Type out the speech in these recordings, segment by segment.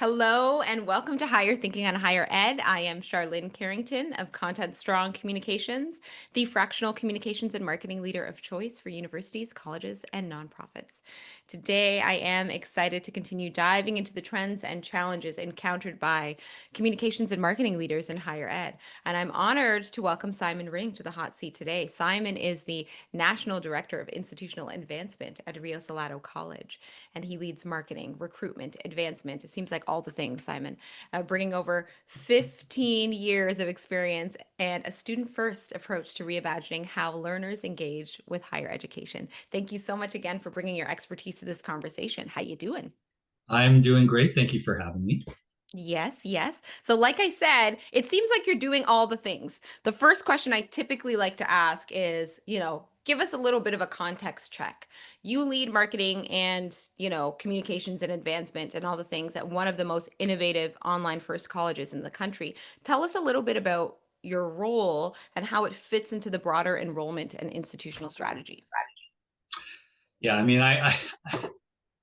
Hello and welcome to Higher Thinking on Higher Ed. I am Sharlyn Carrington of Content Strong Communications, the fractional communications and marketing leader of choice for universities, colleges, and nonprofits. Today, I am excited to continue diving into the trends and challenges encountered by communications and marketing leaders in higher ed. And I'm honored to welcome Simon Ring to the hot seat today. Simon is the National Director of Institutional Advancement at Rio Salado College, and he leads marketing, recruitment, advancement. It seems like all the things, Simon, bringing over 15 years of experience and a student-first approach to reimagining how learners engage with higher education. Thank you so much again for bringing your expertise to this conversation. How you doing? I'm doing great. Thank you for having me. Yes, yes. So, like I said, it seems like you're doing all the things. The first question I typically like to ask is, give us a little bit of a context check. You lead marketing and, communications and advancement and all the things at one of the most innovative online first colleges in the country. Tell us a little bit about your role and how it fits into the broader enrollment and institutional strategy. Yeah,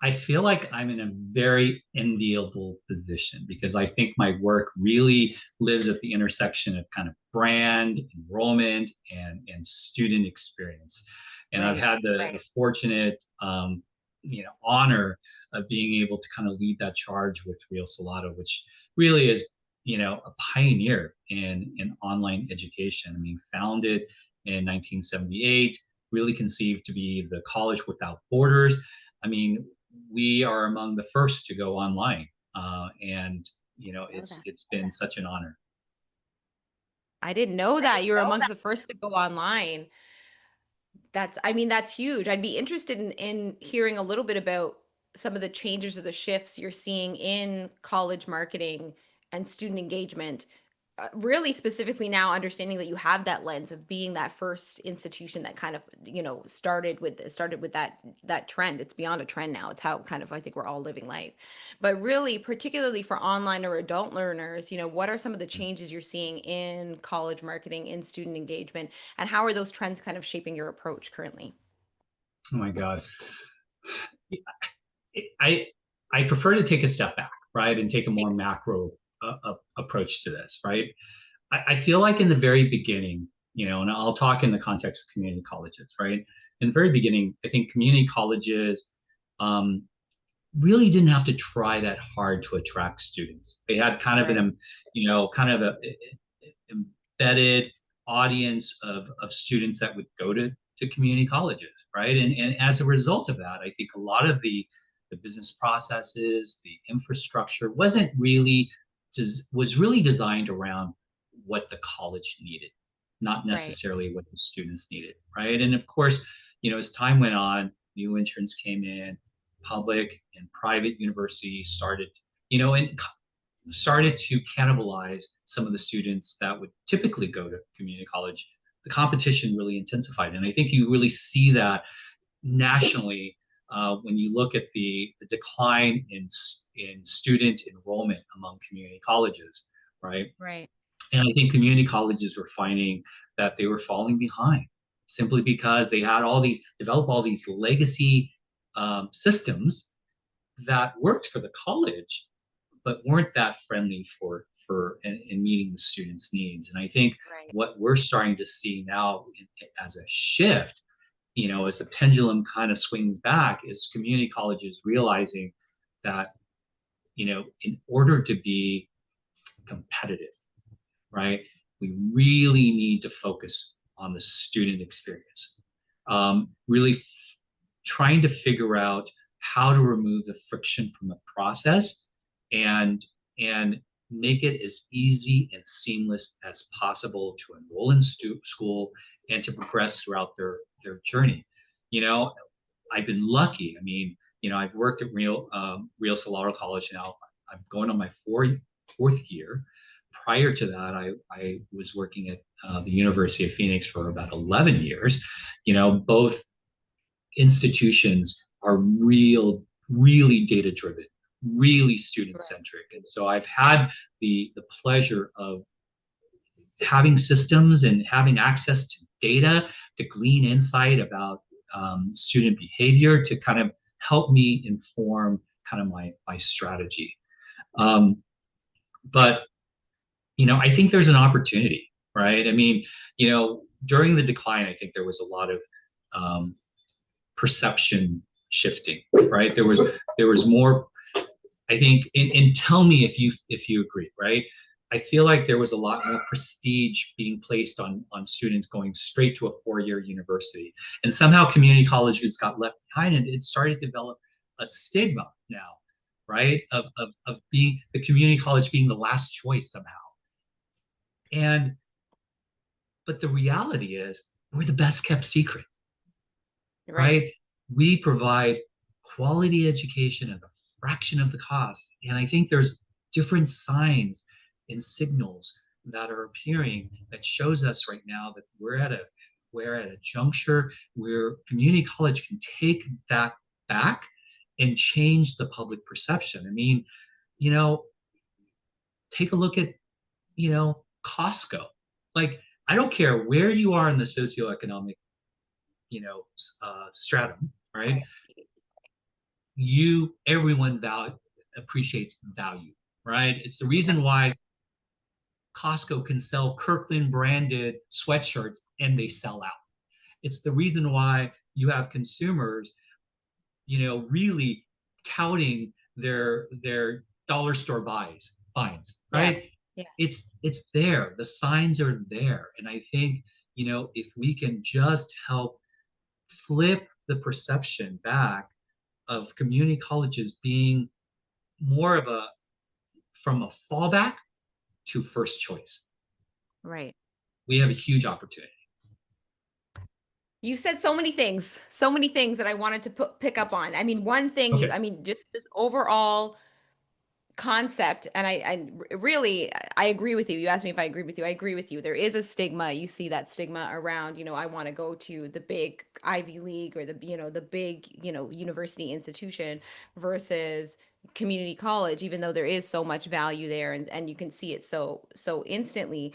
I feel like I'm in a very enviable position because I think my work really lives at the intersection of kind of brand, enrollment, and student experience. And I've Right. had the fortunate honor of being able to kind of lead that charge with Rio Salado, which really is a pioneer in online education. I mean, founded in 1978, really conceived to be the college without borders. I mean, we are among the first to go online, and Know it's that. it's been such an honor. I didn't know that you were amongst the first to go online. That's huge. I'd be interested in hearing a little bit about some of the changes or the shifts you're seeing in college marketing and student engagement. Really specifically now understanding that you have that lens of being that first institution that kind of, started with that trend. It's beyond a trend now. It's how kind of I think we're all living life. But really, particularly for online or adult learners, what are some of the changes you're seeing in college marketing, in student engagement, and how are those trends kind of shaping your approach currently? Oh my God, I I prefer to take a step back, right, and take a more Thanks. macro approach to this, right? I feel like in the very beginning, and I'll talk in the context of community colleges, right? In the very beginning, I think community colleges um, really didn't have to try that hard to attract students. They had kind of Right. kind of a embedded audience of students that would go to community colleges, right? And as a result of that, I think a lot of the business processes, the infrastructure was really designed around what the college needed, not Right. necessarily what the students needed, right? And of course, as time went on, new entrants came in, public and private universities and started to cannibalize some of the students that would typically go to community college. The competition really intensified, and I think you really see that nationally when you look at the decline in student enrollment among community colleges, right? Right. And I think community colleges were finding that they were falling behind simply because they had developed all these legacy systems that worked for the college, but weren't that friendly for in meeting the students' needs. And I think Right. what we're starting to see now as a shift, as the pendulum kind of swings back, is community colleges realizing that, in order to be competitive, right, we really need to focus on the student experience. Really trying to figure out how to remove the friction from the process and and make it as easy and seamless as possible to enroll in school and to progress throughout their journey. You know, I've been lucky. I mean, I've worked at Rio Salado College now. I'm going on my fourth year. Prior to that, I was working at the University of Phoenix for about 11 years. Both institutions are really data driven, really student Right. centric. And so I've had the pleasure of having systems and having access to data to glean insight about student behavior to kind of help me inform kind of my strategy. Um, but I think there's an opportunity, right? I mean, during the decline, I think there was a lot of um, perception shifting, right? There was more. I think, and tell me if you agree, right? I feel like there was a lot more prestige being placed on students going straight to a 4-year university, and somehow community colleges got left behind, and it started to develop a stigma now, right? Of being the community college being the last choice somehow. And but the reality is we're the best kept secret, Right. right? We provide quality education at a fraction of the cost. And I think there's different signs and signals that are appearing that shows us right now that we're at a juncture where community college can take that back and change the public perception. I mean, you know, take a look at, Costco. Like, I don't care where you are in the socioeconomic, stratum, right? Right. Everyone appreciates value, right? It's the Yeah. reason why Costco can sell Kirkland branded sweatshirts and they sell out. It's the reason why you have consumers, really touting their dollar store finds, Yeah. right? Yeah. It's there. The signs are there. And I think, if we can just help flip the perception back of community colleges being more of a from a fallback to first choice. Right. We have a huge opportunity. You said so many things that I wanted to pick up on. I mean, one thing Okay. just this overall concept, and really, I agree with you. You asked me if I agree with you. I agree with you. There is a stigma. You see that stigma around, I want to go to the big Ivy League or the big, university institution versus community college, even though there is so much value there and you can see it so instantly.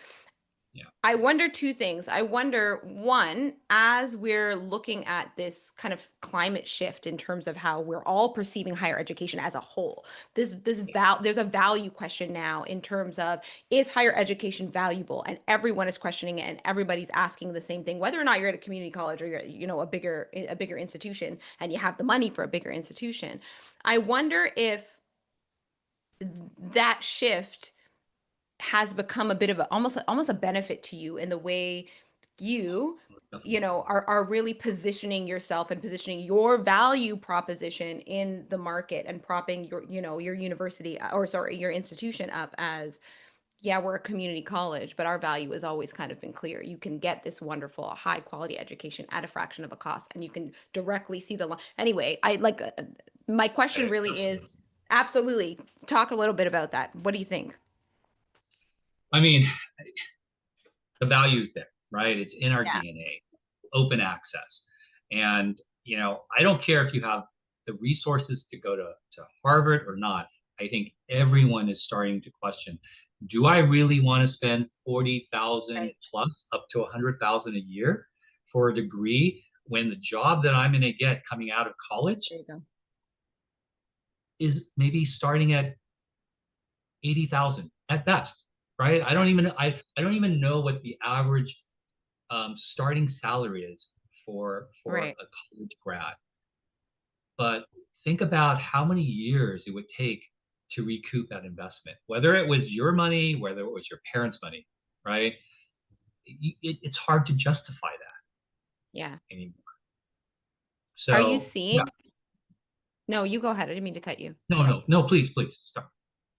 Yeah. I wonder two things. I wonder, one, as we're looking at this kind of climate shift in terms of how we're all perceiving higher education as a whole, there's a value question now in terms of, is higher education valuable? And everyone is questioning it, and everybody's asking the same thing, whether or not you're at a community college or you're a bigger institution and you have the money for a bigger institution. I wonder if that shift has become a bit of a almost a benefit to you in the way you Definitely. are really positioning yourself and positioning your value proposition in the market and propping your university, or sorry, your institution up as, yeah, we're a community college, but our value has always kind of been clear. You can get this wonderful high quality education at a fraction of a cost, and you can directly see the anyway. I like my question really is, Absolutely. absolutely, talk a little bit about that. What do you think? I mean, the value is there, right? It's in our Yeah. DNA, open access. And, I don't care if you have the resources to go to Harvard or not. I think everyone is starting to question, do I really want to spend 40,000 Right. plus up to 100,000 a year for a degree when the job that I'm going to get coming out of college There you go. is maybe starting at 80,000 at best, right? I don't even know what the average starting salary is for Right. a college grad. But think about how many years it would take to recoup that investment, whether it was your money, whether it was your parents' money, right? It's hard to justify that Yeah. anymore. Are you So yeah, seeing? No, you go ahead. I didn't mean to cut you. no, no, no, please start.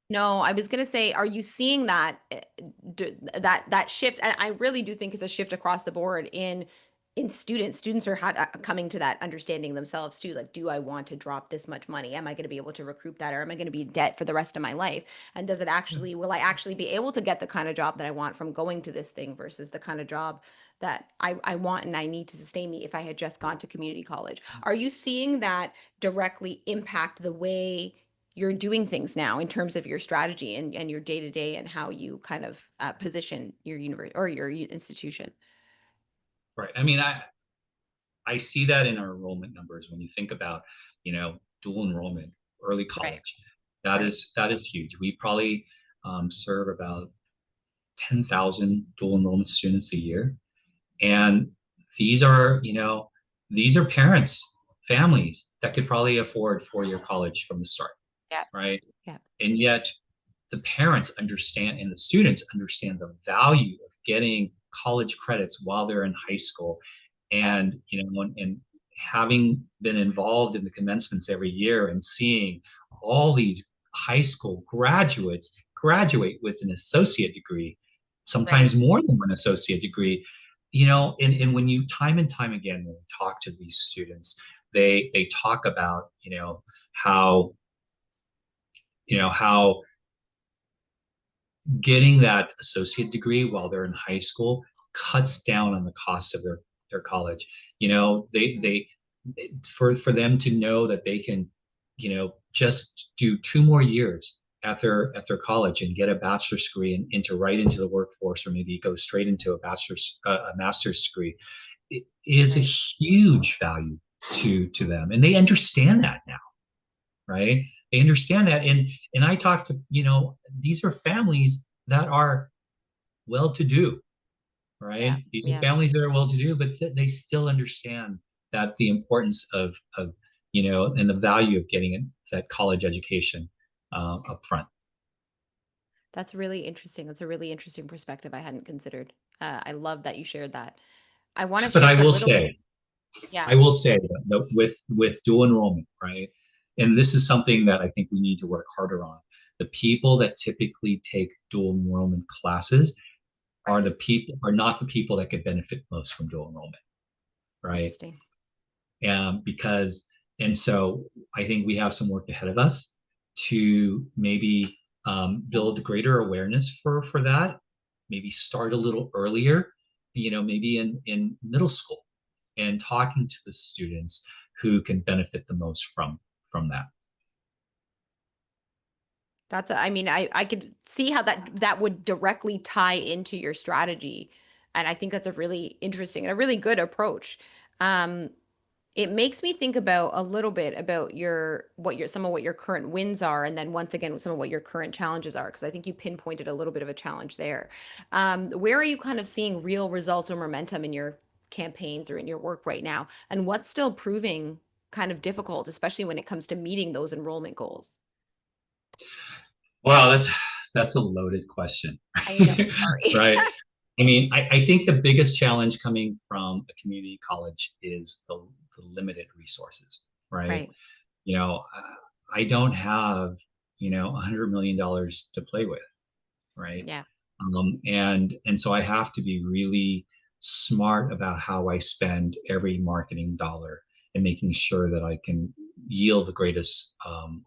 No, I was gonna say, are you seeing that that shift? And I really do think it's a shift across the board in students. Students are coming to that understanding themselves too. Like, do I want to drop this much money? Am I going to be able to recoup that, or am I going to be in debt for the rest of my life? And will I actually be able to get the kind of job that I want from going to this thing versus the kind of job that I want and I need to sustain me if I had just gone to community college? Are you seeing that directly impact the way you're doing things now in terms of your strategy and your day to day and how you kind of position your university or your institution? Right. I mean, I see that in our enrollment numbers when you think about, dual enrollment, early Right. college. Right. that is huge. We probably serve about 10,000 dual enrollment students a year. And these are, these are parents, families that could probably afford four-year college from the start, Yeah. right? Yeah. And yet the parents understand and the students understand the value of getting college credits while they're in high school. Yeah. And, and having been involved in the commencements every year and seeing all these high school graduates graduate with an associate degree, Right. sometimes more than one associate degree, and when you time and time again, when we talk to these students, they talk about, how, how getting that associate degree while they're in high school cuts down on the cost of their college. For them to know that they can, just do 2 more years at their college and get a bachelor's degree and enter right into the workforce, or maybe go straight into a master's degree, it is a Right. huge value to them, and they understand that now, right? They understand that, and I talk to, these are families that are well-to-do, Yeah. right? These are Yeah. families that are well-to-do, but they still understand that the importance of and the value of getting that college education up front. That's really interesting. That's a really interesting perspective I hadn't considered. I love that you shared that. I want to But shift a little bit. Yeah. I will say that with dual enrollment, right? And this is something that I think we need to work harder on. The people that typically take dual enrollment classes are not the people that could benefit most from dual enrollment, right? Interesting. Because and so I think we have some work ahead of us to maybe build greater awareness for that. Maybe start a little earlier, maybe in middle school, and talking to the students who can benefit the most from that. I mean, I could see how that would directly tie into your strategy. And I think that's a really interesting and a really good approach. Um, it makes me think about a little bit about some of what your current wins are, and then once again some of what your current challenges are, because I think you pinpointed a little bit of a challenge there. Where are you kind of seeing real results or momentum in your campaigns or in your work right now? And what's still proving kind of difficult, especially when it comes to meeting those enrollment goals? Wow, that's a loaded question, I know, sorry. right? I mean, I think the biggest challenge coming from a community college is the limited resources, right? Right. You know, I don't have, $100 million to play with, right? Yeah. And so I have to be really smart about how I spend every marketing dollar and making sure that I can yield the greatest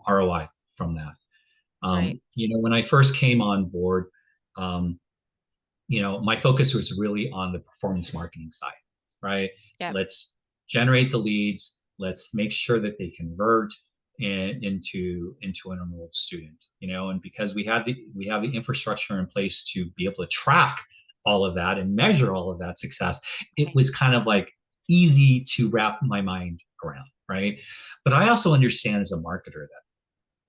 ROI from that. Right. When I first came on board, um, my focus was really on the performance marketing side, right? Yeah. Let's generate the leads. Let's make sure that they convert into an enrolled student, and because we have the infrastructure in place to be able to track all of that and measure all of that success, it Right. was kind of like easy to wrap my mind around, right? But I also understand as a marketer that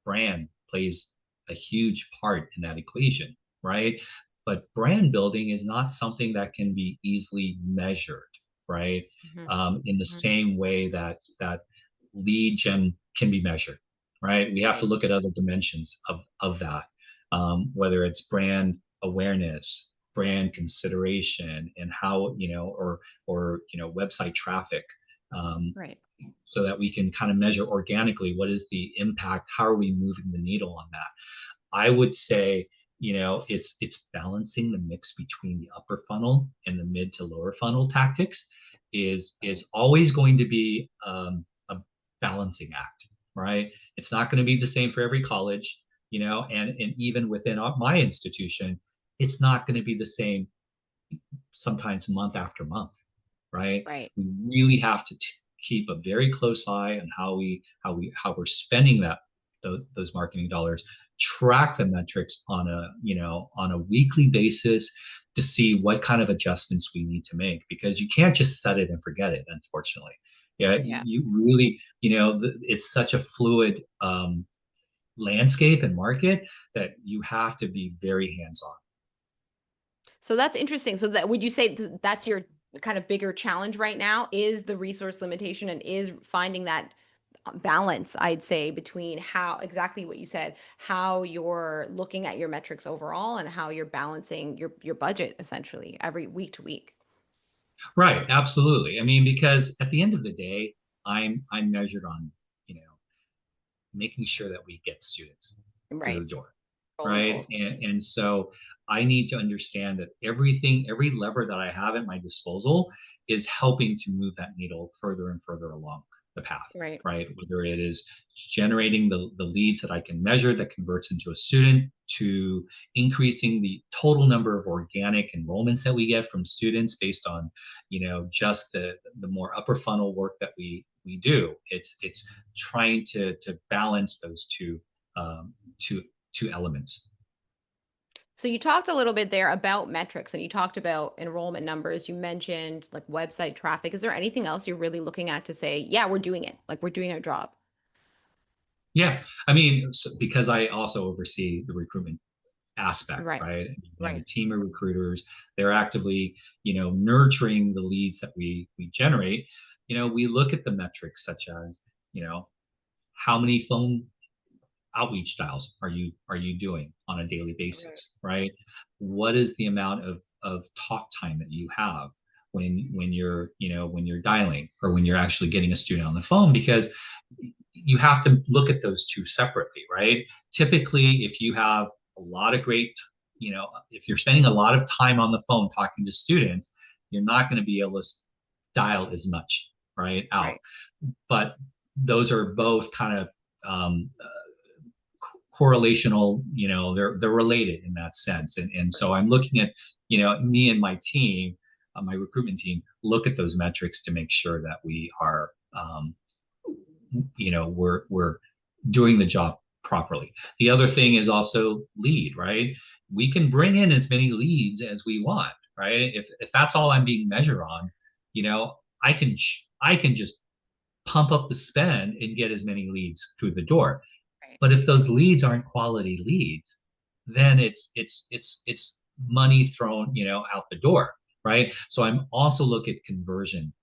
brand plays a huge part in that equation, right? But brand building is not something that can be easily measured, right? Hmm. In the Hmm. same way that lead gen can be measured, right? We have to Right. look at other dimensions of that, whether it's brand awareness, brand consideration, and how or website traffic. Um, Right. so that we can kind of measure organically what is the impact, how are we moving the needle on that. I would say, it's balancing the mix between the upper funnel and the mid to lower funnel tactics is Right. always going to be a balancing act, right? It's not going to be the same for every college, and even within my institution, it's not going to be the same sometimes month after month, right? Right. We really have to keep a very close eye on how we're spending those marketing dollars, track the metrics on a weekly basis to see what kind of adjustments we need to make, because you can't just set it and forget it, unfortunately. Yeah, Yeah. you really, it's such a fluid landscape and market that you have to be very hands-on. So that's interesting. So that would you say that's your kind of bigger challenge right now is the resource limitation and is finding that balance, I'd say, between how exactly what you said, how you're looking at your metrics overall and how you're balancing your budget essentially every week to week. Right, absolutely. I mean, because at the end of the day, I'm measured on, you know, making sure that we get students through Right. the door, Rolling right? goals. And so I need to understand that everything, every lever that I have at my disposal is helping to move that needle further and further along the path, Right. right? Whether it is generating the leads that I can measure that converts into a student, to increasing the total number of organic enrollments that we get from students based on, just the more upper funnel work that we do. It's trying to balance those um, two two elements. So you talked a little bit there about metrics and you talked about enrollment numbers. You mentioned like website traffic. Is there anything else you're really looking at to say, yeah, we're doing it, like we're doing our job? Yeah, I mean, so because I also oversee the recruitment aspect, Right. right? I have a Right. team of recruiters. They're actively, nurturing the leads that we generate. We look at the metrics such as, you know, how many phone outreach dials are you doing on a daily Right. basis, right? What is the amount of talk time that you have when you're dialing or when you're actually getting a student on the phone? Because you have to look at those two separately, right? Typically, if you have a lot of great, if you're spending a lot of time on the phone talking to students, you're not going to be able to dial as much, right, out. Right. But those are both kind of correlational, they're related in that sense. And so I'm looking at, me and my team, my recruitment team, look at those metrics to make sure that we are, we're doing the job properly. The other thing is also lead, right? We can bring in as many leads as we want, right? If that's all I'm being measured on, I can just pump up the spend and get as many leads through the door. Right. But if those leads aren't quality leads, then it's money thrown, out the door, right? So I'm also looking at conversion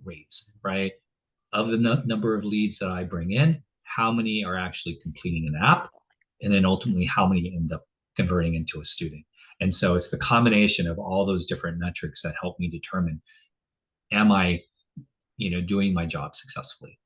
rates, right? Of the number of leads that I bring in, how many are actually completing an app, and then ultimately how many end up converting into a student. And so it's the combination of all those different metrics that help me determine, am I, doing my job successfully?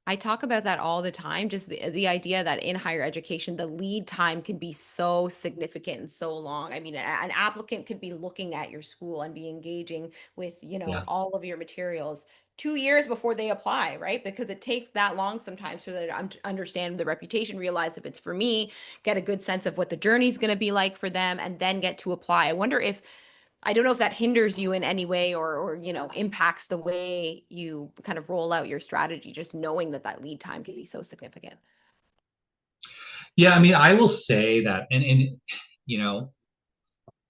I talk about that all the time, just the idea that in higher education, the lead time can be so significant and so long. I mean, an applicant could be looking at your school and be engaging with, Yeah. all of your materials 2 years before they apply, right? Because it takes that long sometimes for them to understand the reputation, realize if it's for me, get a good sense of what the journey is going to be like for them, and then get to apply. I wonder if I don't know if that hinders you in any way or impacts the way you kind of roll out your strategy, just knowing that that lead time can be so significant. Yeah, I mean, I will say that, and you know,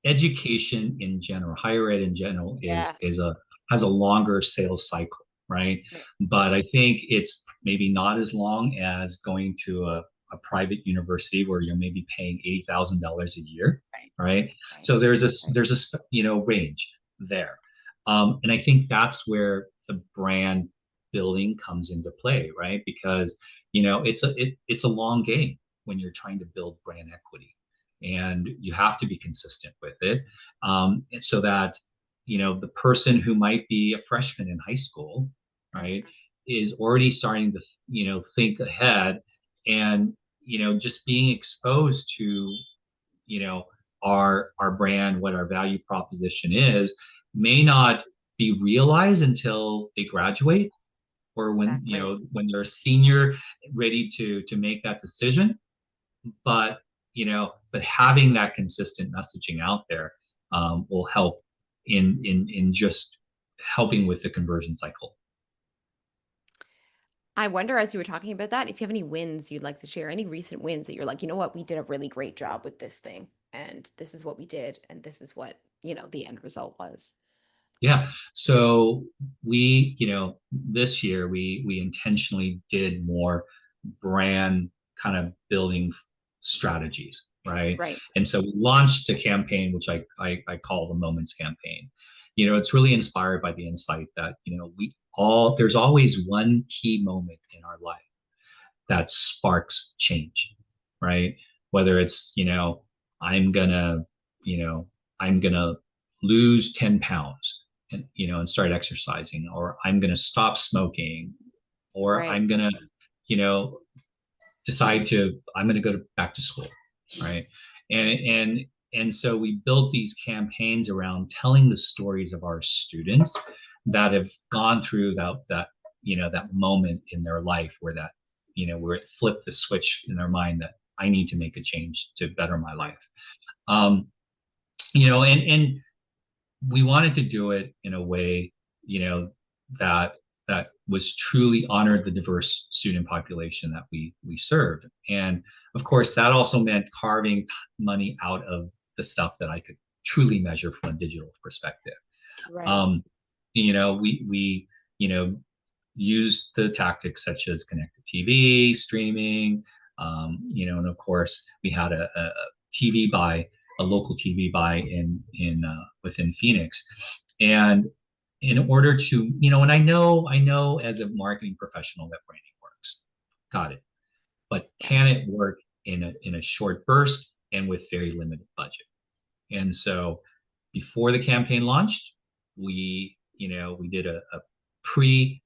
education in general, higher ed in general, Yeah. is a has a longer sales cycle, right? Right. But I think it's maybe not as long as going to a private university where you're maybe paying $80,000 a year, Right. right? Right. So Right. there's a range there, and I think that's where the brand building comes into play, right? Because it's a long game when you're trying to build brand equity, and you have to be consistent with it, so that the person who might be a freshman in high school, right, Mhm. is already starting to think ahead, and just being exposed to you know our brand, what our value proposition is, may not be realized until they graduate, or when Exactly. when they're a senior ready to make that decision. But but having that consistent messaging out there, will help in just helping with the conversion cycle. I wonder, as you were talking about that, if you have any wins you'd like to share, any recent wins that you're like, you know what, we did a really great job with this thing, and this is what we did, and this is what, the end result was. Yeah, so we this year we intentionally did more brand kind of building strategies, right? Right. And so we launched a campaign, which I call the Moments campaign. It's really inspired by the insight that, there's always one key moment in our life that sparks change, right? Whether it's, I'm gonna, I'm gonna lose 10 pounds and start exercising, or I'm gonna stop smoking, or Right. I'm gonna, you know, decide to I'm going to go back to school, right? And so we built these campaigns around telling the stories of our students that have gone through that moment in their life where it flipped the switch in their mind that I need to make a change to better my life. um and we wanted to do it in a way, that was truly honored the diverse student population that we served. And of course, that also meant carving money out of the stuff that I could truly measure from a digital perspective. Right. Um, we used the tactics such as connected TV, streaming, and of course we had a TV buy, a local TV buy in within Phoenix. And in order to, and I know as a marketing professional that branding works. Got it. But Yeah. can it work in a short burst and with very limited budget? And so before the campaign launched, we did a pre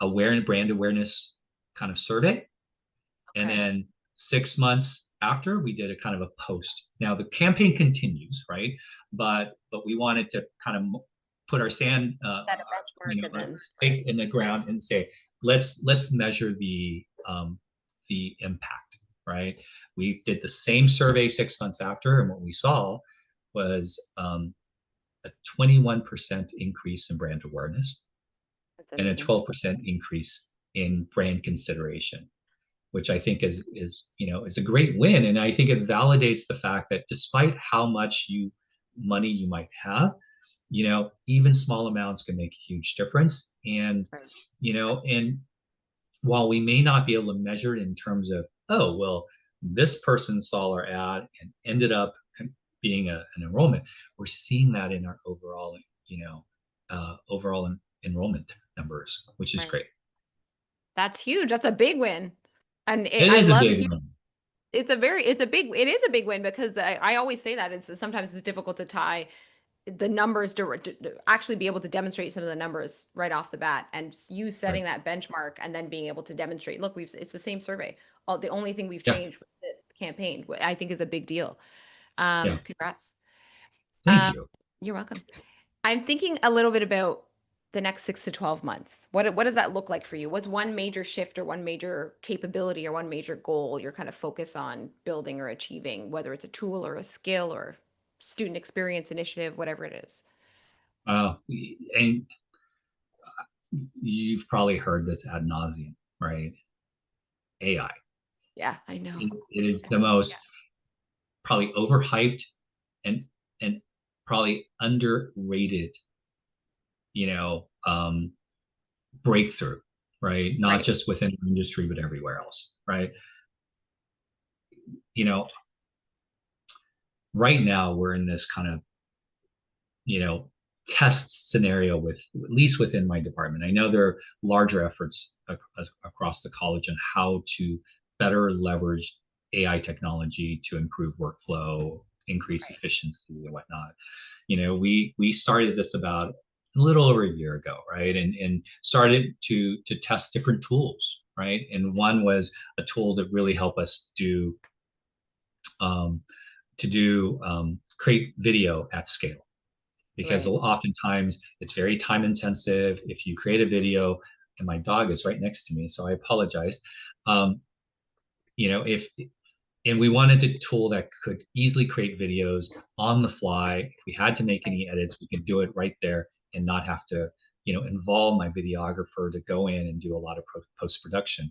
brand awareness kind of survey. And Okay. then 6 months after, we did a kind of a post. Now the campaign continues, right? But we wanted to kind of put our sand, Set a benchmark and then right. stake in the ground and say, let's measure the impact, right? We did the same survey 6 months after, and what we saw was a 21% increase in brand awareness That's and a amazing. 12% increase in brand consideration, which I think is a great win. And I think it validates the fact that despite how much money you might have, even small amounts can make a huge difference. Right. And while we may not be able to measure it in terms of, oh, well, this person saw our ad and ended up being an enrollment, we're seeing that in our overall enrollment numbers, which is Right. great. That's huge. That's a big win. And It I is a love big one. it is a big win because I always say that sometimes it's difficult to tie the numbers to actually be able to demonstrate some of the numbers right off the bat, and you Right. setting that benchmark and then being able to demonstrate, look, it's the same survey. The only thing we've Yeah. changed with this campaign, I think is a big deal. Yeah. Congrats. Thank Um, you. you're welcome. I'm thinking a little bit about the next 6 to 12 months. What does that look like for you? What's one major shift or one major capability or one major goal you're kind of focused on building or achieving, whether it's a tool or a skill or student experience initiative, whatever it is? Uh, and you've probably heard this ad nauseum, right? AI. Yeah, I know. It is the Everyone, yeah, most probably overhyped and and probably underrated, you know, um, breakthrough, right? Not right, just within the industry, but everywhere else, right? You know, right now we're in this kind of, you know, test scenario with at least within my department. I know there are larger efforts across the college on how to better leverage AI technology to improve workflow, increase right, efficiency, and whatnot. We started this about a little over a year ago, right? And started to test different tools, right? And one was a tool that really helped us um, create video at scale, because right. oftentimes it's very time intensive. If you create a video, and my dog is right next to me, so I apologize. Um, if and we wanted a tool that could easily create videos on the fly. If we had to make Right. any edits, we could do it right there and not have to, involve my videographer to go in and do a lot of post production.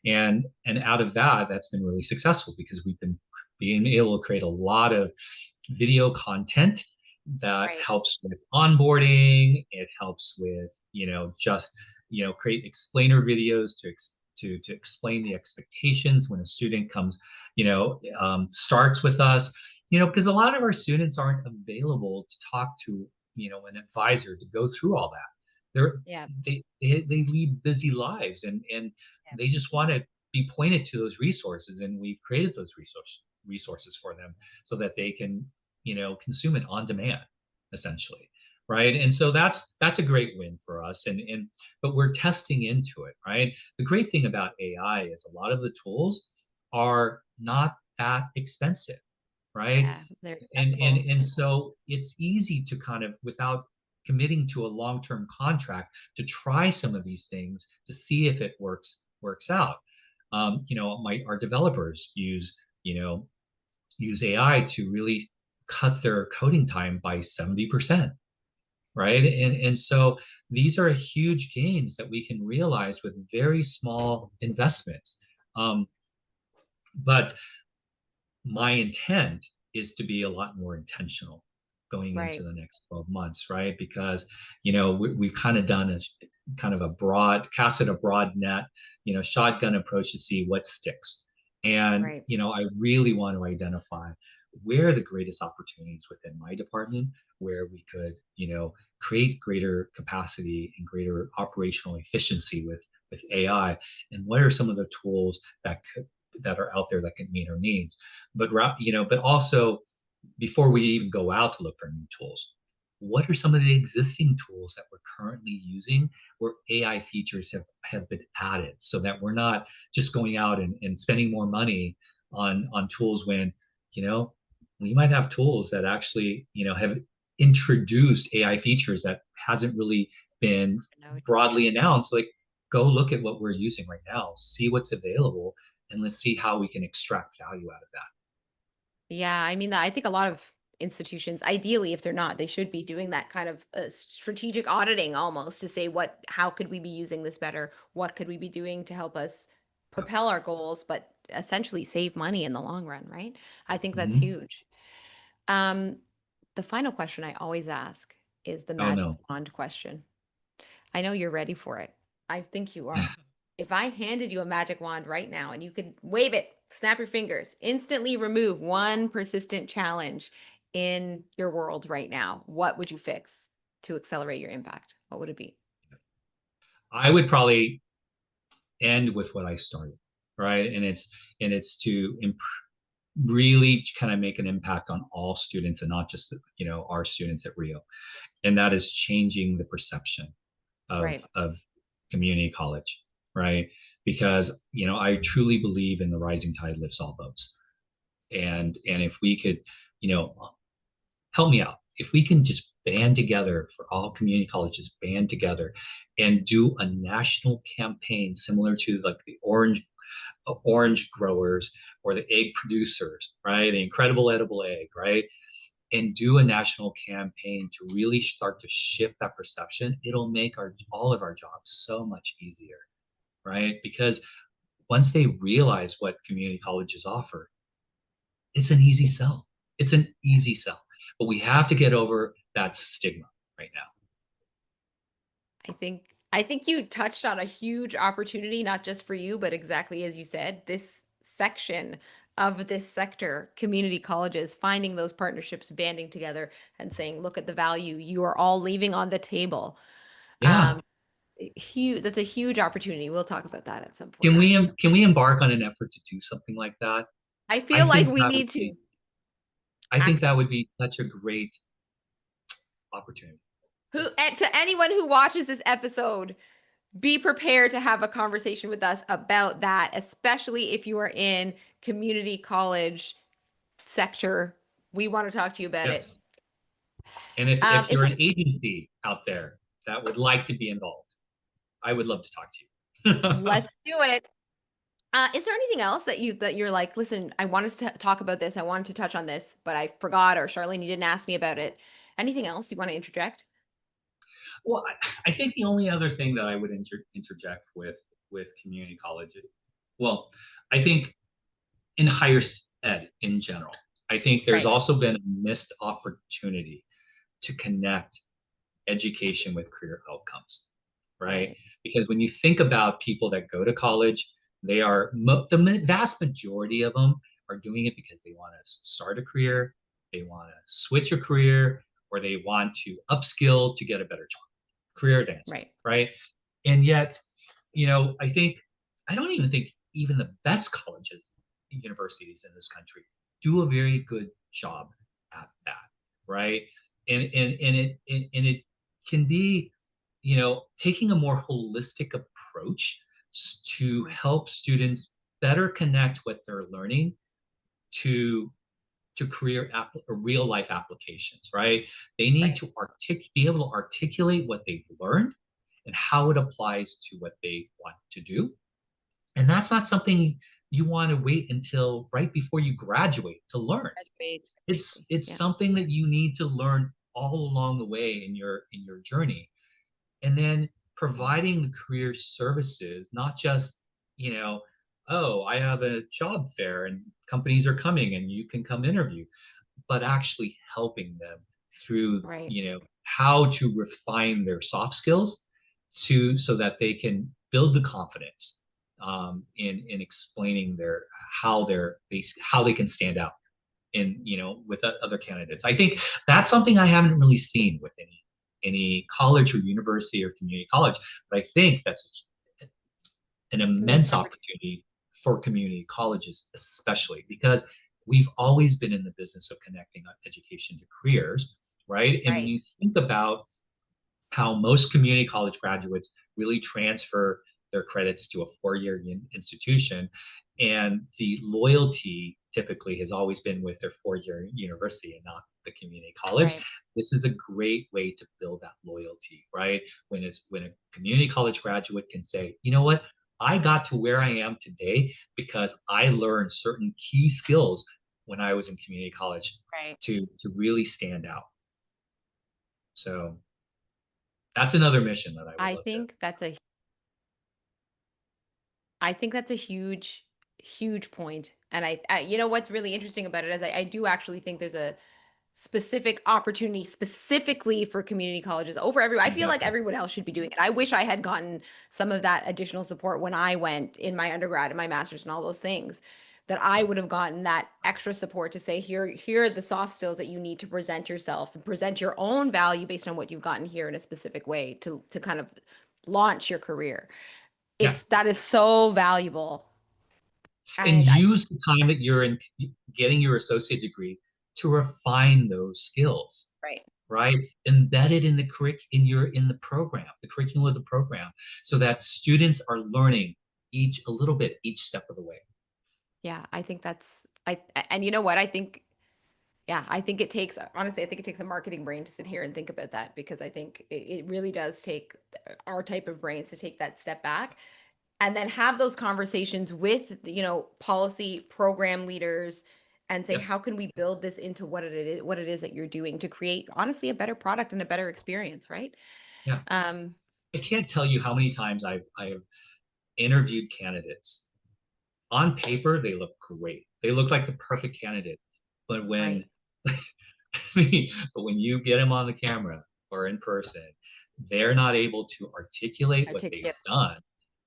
And out of that's been really successful because we've been being able to create a lot of video content that Right. helps with onboarding. It helps with, just, create explainer videos to to explain the expectations when a student comes, starts with us, because a lot of our students aren't available to talk to, an advisor to go through all that. They're Yeah. they lead busy lives, and Yeah. they just want to be pointed to those resources, and we've created those resources for them so that they can, consume it on demand, essentially, right? And so that's a great win for us, and but we're testing into it, right? The great thing about AI is a lot of the tools are not that expensive, right? Yeah. They're and accessible. and so it's easy to kind of, without committing to a long-term contract, to try some of these things to see if it works out. Our developers you know use AI to really cut their coding time by 70%, right? And so these are huge gains that we can realize with very small investments. But my intent is to be a lot more intentional going into Right. the next 12 months, right? Because, we've kind of done a kind of casted a broad net, shotgun approach to see what sticks. And, Right. I really want to identify where the greatest opportunities within my department, where we could, create greater capacity and greater operational efficiency with AI, and what are some of the tools that are out there that can meet our needs. But also, before we even go out to look for new tools, what are some of the existing tools that we're currently using where AI features have been added, so that we're not just going out and spending more money on tools when, we might have tools that actually, have introduced AI features that hasn't really been No. broadly announced. Like, go look at what we're using right now, see what's available, and let's see how we can extract value out of that. Yeah, I mean, I think a lot of institutions, ideally, if they're not, they should be doing that kind of strategic auditing almost to say how could we be using this better? What could we be doing to help us Yep. propel our goals, but essentially save money in the long run, right? I think that's Mm-hmm. huge. Um, the final question I always ask is the Oh magic no. wand question. I know you're ready for it. I think you are. If I handed you a magic wand right now and you could wave it, snap your fingers, instantly remove one persistent challenge in your world right now, what would you fix to accelerate your impact? What would it be? I would probably end with what I started, right? And it's to really kind of make an impact on all students, and not just, our students at Rio. And that is changing the perception Right. of community college, right? Because, I truly believe in the rising tide lifts all boats. And if we could, you know, help me out. If we can just band together, for all community colleges, band together and do a national campaign similar to like the orange growers or the egg producers, right? The incredible edible egg, right? And do a national campaign to really start to shift that perception, it'll make all of our jobs so much easier, right? Because once they realize what community colleges offer, it's an easy sell. It's an easy sell. But we have to get over that stigma right now. I think you touched on a huge opportunity, not just for you, but exactly as you said, this section of this sector, community colleges, finding those partnerships, banding together and saying, look at the value you are all leaving on the table. Yeah. Huge, that's a huge opportunity. We'll talk about that at some Can point. we can we embark on an effort to do something like that? I I feel like think we that would need to be I think act. that would be such a great opportunity. To anyone who watches this episode, be prepared to have a conversation with us about that, especially if you are in community college sector. We want to talk to you about it. Yes. And if Is you're there, an agency out there that would like to be involved, I would love to talk to you. let's do it. Is there anything else that you're like, listen, I wanted to talk about this, I wanted to touch on this, but I forgot, or Charlene, you didn't ask me about it. Anything else you want to interject? Well, I think the only other thing that I would interject with community college, well, I think in higher ed in general, I think there's Right. also been a missed opportunity to connect education with career outcomes. right? Right. Because when you think about people that go to college, they are the vast majority of them are doing it because they want to start a career, they want to switch a career, or they want to upskill to get a better job, career advancement, Right. right? And yet, I don't even think even the best colleges, universities in this country do a very good job at that, right? And it can be, taking a more holistic approach to Mhm. help students better connect what they're learning to or real life applications, right? They need Right. to be able to articulate what they've learned and how it applies to what they want to do. And that's not something you want to wait until right before you graduate to learn. Graduate. It's Yeah. something that you need to learn all along the way in your journey. And then providing the career services, not just, you know, oh, I have a job fair and companies are coming and you can come interview, but actually helping them through, Right. how to refine their soft skills so that they can build the confidence, in explaining how they can stand out with other candidates. I think that's something I haven't really seen with any college or university or community college, but I think that's an Missed immense opportunity. opportunity for community colleges, especially because we've always been in the business of connecting education to careers, right? And when Right. you think about how most community college graduates really transfer their credits to a four-year institution, and the loyalty typically has always been with their four-year university and not the community college. Right. This is a great way to build that loyalty, right? When a community college graduate can say, you know what, I got to where I am today because I learned certain key skills when I was in community college Right. to really stand out. So that's another mission that I would I love to. think that's a I think that's a huge, huge point. And you know what's really interesting about it is I do actually think there's a specific opportunity specifically for community colleges over everywhere. I feel like Exactly. everyone else should be doing it. I wish I had gotten some of that additional support when I went in my undergrad and my master's and all those things. That I would have gotten that extra support to say, here are the soft skills that you need to present yourself and present your own value based on what you've gotten here in a specific way to kind of launch your career. Yeah. That is so valuable. And And I use the time that you're in getting your associate degree to refine those skills, right. right? Embed it in the program, the curriculum of the program, so that students are learning each a little bit each step of the way. Yeah, I think and you know what? I think it takes, honestly, I think it takes a marketing brain to sit here and think about that because I think it really does take our type of brains to take that step back and then have those conversations with, policy program leaders and say, Yep. how can we build this into what it is that you're doing to create honestly a better product and a better experience, right? Yeah. Um, I can't tell you how many times I've interviewed candidates. On paper, they look great. They look like the right, perfect candidate. But when right. but when you get them on the camera or in person, they're not able to articulate what they've Articulate. done.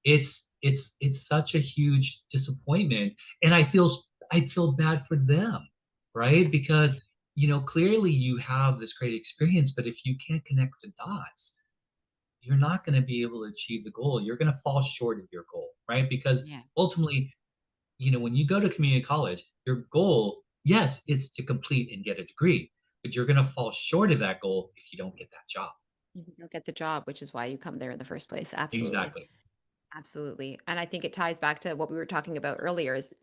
It's such a huge disappointment, and I feel bad for them, right? Because clearly you have this great experience, but if you can't connect the dots, you're not going to be able to achieve the goal. You're going to fall short of your goal, right? Because Yeah. ultimately, when you go to community college, your goal, yes, it's to complete and get a degree, but you're going to fall short of that goal if you don't get that job. You don't get the job, which is why you come there in the first place. Absolutely. Exactly. Absolutely. And I think it ties back to what we were talking about earlier is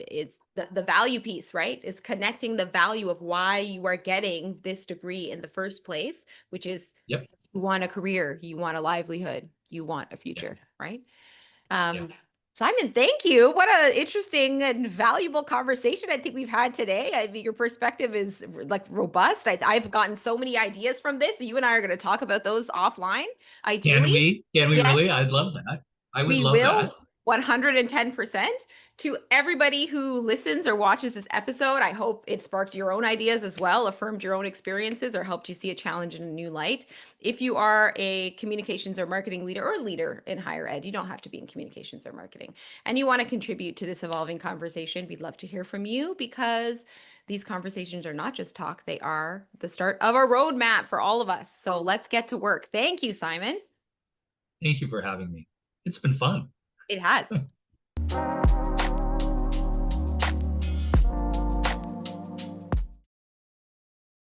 the value piece, right? Is connecting the value of why you are getting this degree in the first place, which is Yep. you want a career, you want a livelihood, you want a Yeah. future, right? Yeah. Simon, thank you. What a interesting and valuable conversation I think we've had today. I mean, your perspective is like robust. I've gotten so many ideas from this. You and I are going to talk about those offline, Can ideally. we? Can we really? Yes, I'd love that. I would we love will. that. 110%. To everybody who listens or watches this episode, I hope it sparked your own ideas as well, affirmed your own experiences, or helped you see a challenge in a new light. If you are a communications or marketing leader or leader in higher ed, you don't have to be in communications or marketing, and you want to contribute to this evolving conversation, we'd love to hear from you, because these conversations are not just talk, they are the start of a roadmap for all of us. So let's get to work. Thank you, Simon. Thank you for having me. It's been fun. It has.